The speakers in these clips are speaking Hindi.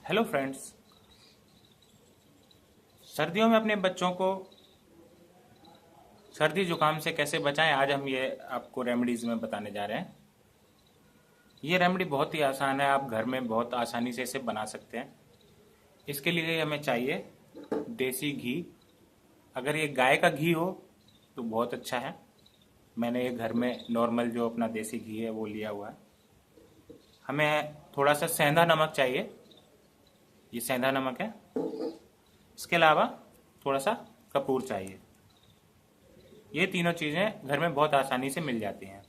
Hello friends. सर्दियों में अपने बच्चों को सर्दी जुकाम से कैसे बचाएं, आज हम ये आपको रेमेडीज़ में बताने जा रहे हैं। ये रेमेडी बहुत ही आसान है, आप घर में बहुत आसानी से इसे बना सकते हैं। इसके लिए हमें चाहिए देसी घी। अगर ये गाय का घी हो तो बहुत अच्छा है। मैंने ये घर में नॉर्मल जो अपना देसी घी है वो लिया हुआ है। हमें थोड़ा सा सेंधा नमक चाहिए, ये सेंधा नमक है। इसके अलावा थोड़ा सा कपूर चाहिए। ये तीनों चीज़ें घर में बहुत आसानी से मिल जाती हैं।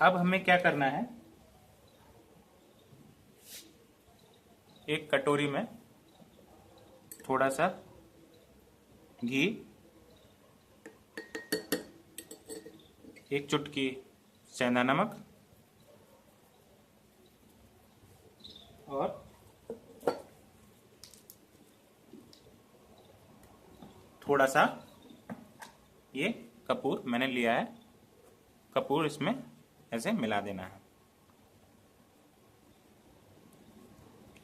अब हमें क्या करना है, एक कटोरी में थोड़ा सा घी, एक चुटकी सेंधा नमक और थोड़ा सा ये कपूर मैंने लिया है। कपूर इसमें ऐसे मिला देना है,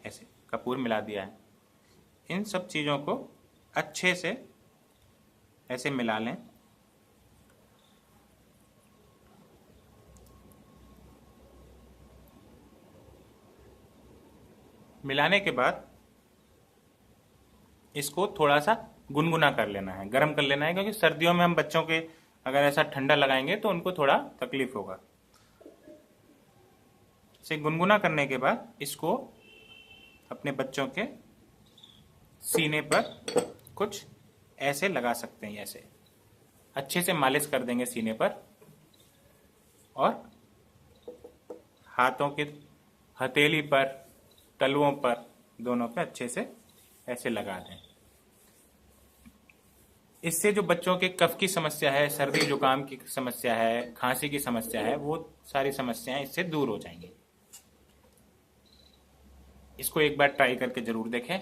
ऐसे कपूर मिला दिया है। इन सब चीज़ों को अच्छे से ऐसे मिला लें। मिलाने के बाद इसको थोड़ा सा गुनगुना कर लेना है, गर्म कर लेना है, क्योंकि सर्दियों में हम बच्चों के अगर ऐसा ठंडा लगाएंगे तो उनको थोड़ा तकलीफ होगा। इसे गुनगुना करने के बाद इसको अपने बच्चों के सीने पर कुछ ऐसे लगा सकते हैं, ऐसे अच्छे से मालिश कर देंगे सीने पर, और हाथों की हथेली पर, तलुओं पर, दोनों पे अच्छे से ऐसे लगा दें। इससे जो बच्चों के कफ की समस्या है, सर्दी जुकाम की समस्या है, खांसी की समस्या है, वो सारी समस्याएं इससे दूर हो जाएंगी। इसको एक बार ट्राई करके जरूर देखें।